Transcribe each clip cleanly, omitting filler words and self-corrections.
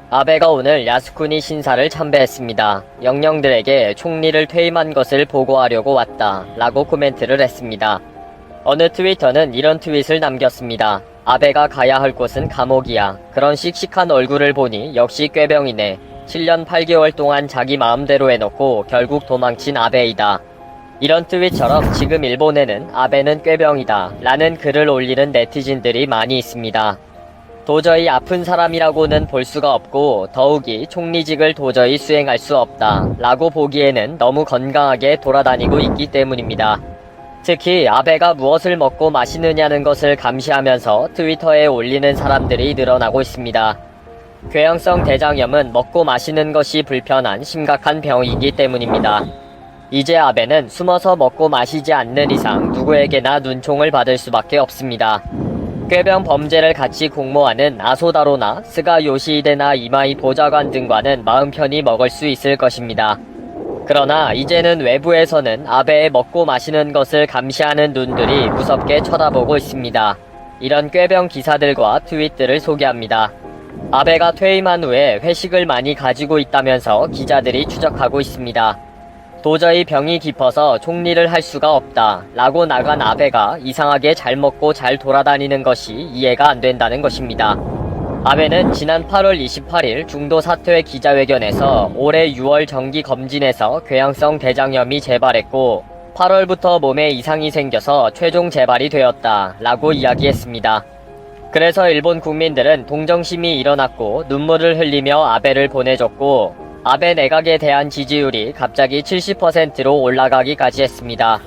아베가 오늘 야스쿠니 신사를 참배했습니다. 영령들에게 총리를 퇴임한 것을 보고하려고 왔다 라고 코멘트를 했습니다. 어느 트위터는 이런 트윗을 남겼습니다. 아베가 가야 할 곳은 감옥이야. 그런 씩씩한 얼굴을 보니 역시 꾀병이네. 7년 8개월 동안 자기 마음대로 해놓고 결국 도망친 아베이다. 이런 트윗처럼 지금 일본에는 아베는 꾀병이다 라는 글을 올리는 네티즌들이 많이 있습니다. 도저히 아픈 사람이라고는 볼 수가 없고 더욱이 총리직을 도저히 수행할 수 없다 라고 보기에는 너무 건강하게 돌아다니고 있기 때문입니다. 특히 아베가 무엇을 먹고 마시느냐는 것을 감시하면서 트위터에 올리는 사람들이 늘어나고 있습니다. 궤양성 대장염은 먹고 마시는 것이 불편한 심각한 병이기 때문입니다. 이제 아베는 숨어서 먹고 마시지 않는 이상 누구에게나 눈총을 받을 수밖에 없습니다. 꾀병 범죄를 같이 공모하는 아소다로나 스가 요시히데나 이마이 보좌관 등과는 마음 편히 먹을 수 있을 것입니다. 그러나 이제는 외부에서는 아베의 먹고 마시는 것을 감시하는 눈들이 무섭게 쳐다보고 있습니다. 이런 꾀병 기사들과 트윗들을 소개합니다. 아베가 퇴임한 후에 회식을 많이 가지고 있다면서 기자들이 추적하고 있습니다. 도저히 병이 깊어서 총리를 할 수가 없다 라고 나간 아베가 이상하게 잘 먹고 잘 돌아다니는 것이 이해가 안 된다는 것입니다. 아베는 지난 8월 28일 중도 사퇴 기자회견에서 올해 6월 정기 검진에서 궤양성 대장염이 재발했고 8월부터 몸에 이상이 생겨서 최종 재발이 되었다 라고 이야기했습니다. 그래서 일본 국민들은 동정심이 일어났고 눈물을 흘리며 아베를 보내줬고 아베 내각에 대한 지지율이 갑자기 70%로 올라가기까지 했습니다.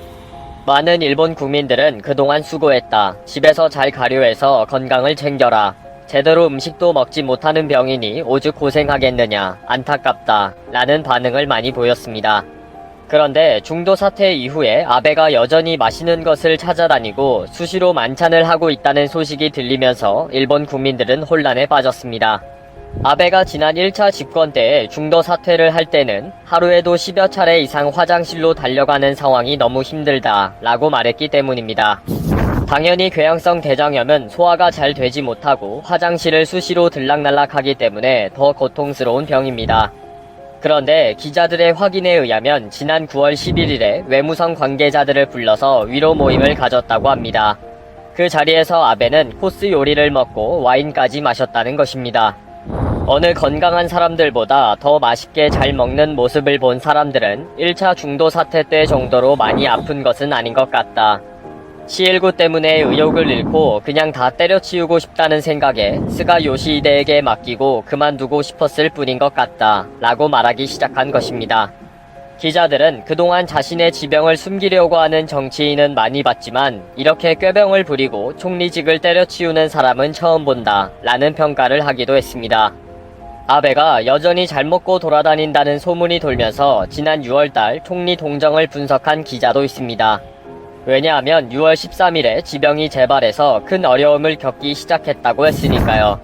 많은 일본 국민들은 그동안 수고했다. 집에서 잘 가려해서 건강을 챙겨라. 제대로 음식도 먹지 못하는 병이니 오죽 고생하겠느냐. 안타깝다. 라는 반응을 많이 보였습니다. 그런데 중도 사태 이후에 아베가 여전히 맛있는 것을 찾아다니고 수시로 만찬을 하고 있다는 소식이 들리면서 일본 국민들은 혼란에 빠졌습니다. 아베가 지난 1차 집권 때에 중도 사퇴를 할 때는 하루에도 10여 차례 이상 화장실로 달려가는 상황이 너무 힘들다 라고 말했기 때문입니다. 당연히 궤양성 대장염은 소화가 잘 되지 못하고 화장실을 수시로 들락날락하기 때문에 더 고통스러운 병입니다. 그런데 기자들의 확인에 의하면 지난 9월 11일에 외무성 관계자들을 불러서 위로 모임을 가졌다고 합니다. 그 자리에서 아베는 코스 요리를 먹고 와인까지 마셨다는 것입니다. 어느 건강한 사람들보다 더 맛있게 잘 먹는 모습을 본 사람들은 1차 중도 사태 때 정도로 많이 아픈 것은 아닌 것 같다. C19 때문에 의욕을 잃고 그냥 다 때려치우고 싶다는 생각에 스가 요시히데에게 맡기고 그만두고 싶었을 뿐인 것 같다 라고 말하기 시작한 것입니다. 기자들은 그동안 자신의 지병을 숨기려고 하는 정치인은 많이 봤지만 이렇게 꾀병을 부리고 총리직을 때려치우는 사람은 처음 본다 라는 평가를 하기도 했습니다. 아베가 여전히 잘 먹고 돌아다닌다는 소문이 돌면서 지난 6월달 총리 동정을 분석한 기자도 있습니다. 왜냐하면 6월 13일에 지병이 재발해서 큰 어려움을 겪기 시작했다고 했으니까요.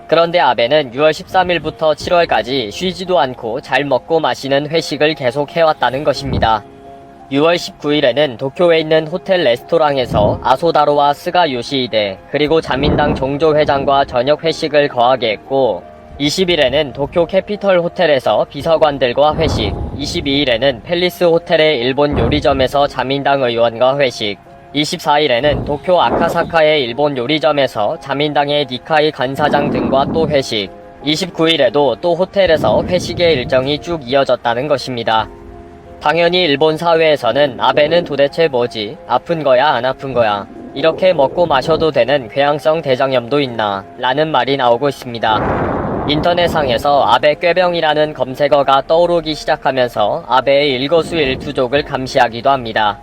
그런데 아베는 6월 13일부터 7월까지 쉬지도 않고 잘 먹고 마시는 회식을 계속 해왔다는 것입니다. 6월 19일에는 도쿄에 있는 호텔 레스토랑에서 아소다로와 스가 요시히데 그리고 자민당 종조회장과 저녁 회식을 거하게 했고 20일에는 도쿄 캐피털 호텔에서 비서관들과 회식, 22일에는 팰리스 호텔의 일본 요리점에서 자민당 의원과 회식, 24일에는 도쿄 아카사카의 일본 요리점에서 자민당의 니카이 간사장 등과 또 회식, 29일에도 또 호텔에서 회식의 일정이 쭉 이어졌다는 것입니다. 당연히 일본 사회에서는 아베는 도대체 뭐지? 아픈 거야 안 아픈 거야? 이렇게 먹고 마셔도 되는 궤양성 대장염도 있나? 라는 말이 나오고 있습니다. 인터넷상에서 아베 꾀병이라는 검색어가 떠오르기 시작하면서 아베의 일거수일투족을 감시하기도 합니다.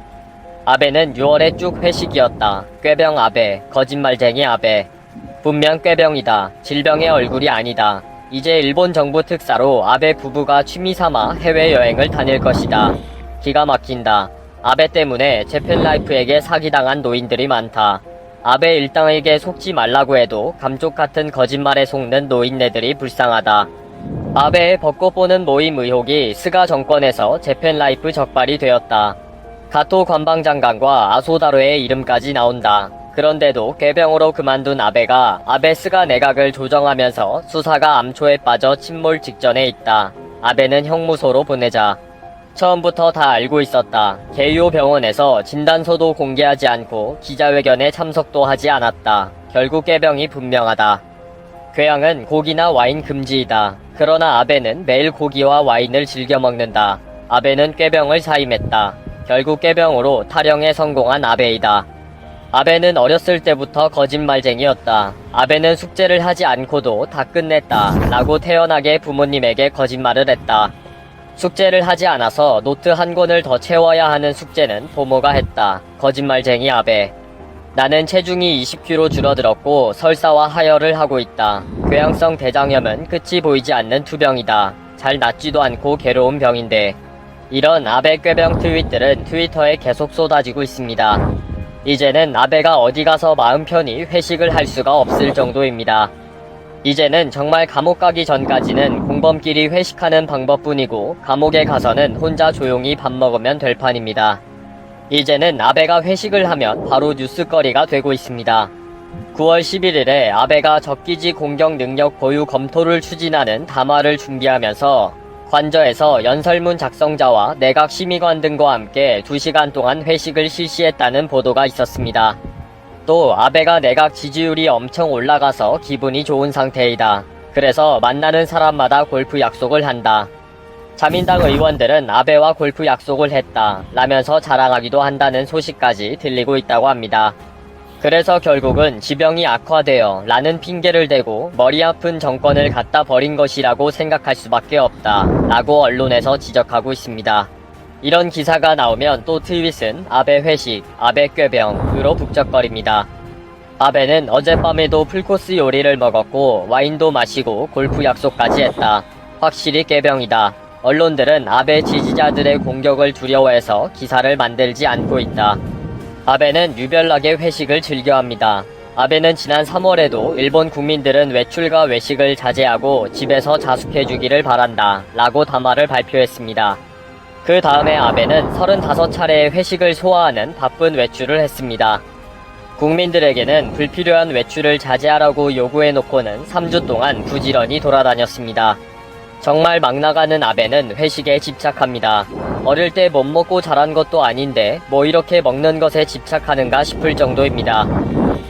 아베는 6월에 쭉 회식이었다. 꾀병 아베, 거짓말쟁이 아베. 분명 꾀병이다. 질병의 얼굴이 아니다. 이제 일본 정부 특사로 아베 부부가 취미삼아 해외여행을 다닐 것이다. 기가 막힌다. 아베 때문에 재팬라이프에게 사기당한 노인들이 많다. 아베 일당에게 속지 말라고 해도 감쪽 같은 거짓말에 속는 노인네들이 불쌍하다. 아베의 벚꽃 보는 모임 의혹이 스가 정권에서 재팬라이프 적발이 되었다. 가토 관방장관과 아소다로의 이름까지 나온다. 그런데도 꾀병으로 그만둔 아베가 아베 스가 내각을 조정하면서 수사가 암초에 빠져 침몰 직전에 있다. 아베는 형무소로 보내자. 처음부터 다 알고 있었다. 개요 병원에서 진단서도 공개하지 않고 기자회견에 참석도 하지 않았다. 결국 꾀병이 분명하다. 괴양은 고기나 와인 금지이다. 그러나 아베는 매일 고기와 와인을 즐겨 먹는다. 아베는 꾀병을 사임했다. 결국 꾀병으로 탈영에 성공한 아베이다. 아베는 어렸을 때부터 거짓말쟁이였다. 아베는 숙제를 하지 않고도 다 끝냈다. 라고 태연하게 부모님에게 거짓말을 했다. 숙제를 하지 않아서 노트 한 권을 더 채워야 하는 숙제는 부모가 했다. 거짓말쟁이 아베. 나는 체중이 20kg 줄어들었고 설사와 하혈을 하고 있다. 궤양성 대장염은 끝이 보이지 않는 투병이다. 잘 낫지도 않고 괴로운 병인데. 이런 아베 꾀병 트윗들은 트위터에 계속 쏟아지고 있습니다. 이제는 아베가 어디 가서 마음 편히 회식을 할 수가 없을 정도입니다. 이제는 정말 감옥 가기 전까지는 공범끼리 회식하는 방법뿐이고 감옥에 가서는 혼자 조용히 밥 먹으면 될 판입니다. 이제는 아베가 회식을 하면 바로 뉴스거리가 되고 있습니다. 9월 11일에 아베가 적기지 공격 능력 보유 검토를 추진하는 담화를 준비하면서 관저에서 연설문 작성자와 내각 심의관 등과 함께 2시간 동안 회식을 실시했다는 보도가 있었습니다. 또 아베가 내각 지지율이 엄청 올라가서 기분이 좋은 상태이다. 그래서 만나는 사람마다 골프 약속을 한다. 자민당 의원들은 아베와 골프 약속을 했다 라면서 자랑하기도 한다는 소식까지 들리고 있다고 합니다. 그래서 결국은 지병이 악화되어 라는 핑계를 대고 머리 아픈 정권을 갖다 버린 것이라고 생각할 수밖에 없다 라고 언론에서 지적하고 있습니다. 이런 기사가 나오면 또 트윗은 아베 회식, 아베 꾀병으로 북적거립니다. 아베는 어젯밤에도 풀코스 요리를 먹었고 와인도 마시고 골프 약속까지 했다. 확실히 꾀병이다. 언론들은 아베 지지자들의 공격을 두려워해서 기사를 만들지 않고 있다. 아베는 유별나게 회식을 즐겨합니다. 아베는 지난 3월에도 일본 국민들은 외출과 외식을 자제하고 집에서 자숙해주기를 바란다 라고 담화를 발표했습니다. 그 다음에 아베는 35차례의 회식을 소화하는 바쁜 외출을 했습니다. 국민들에게는 불필요한 외출을 자제하라고 요구해놓고는 3주 동안 부지런히 돌아다녔습니다. 정말 막 나가는 아베는 회식에 집착합니다. 어릴 때 못 먹고 자란 것도 아닌데 뭐 이렇게 먹는 것에 집착하는가 싶을 정도입니다.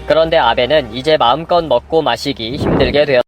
그런데 아베는 이제 마음껏 먹고 마시기 힘들게 되었습니다.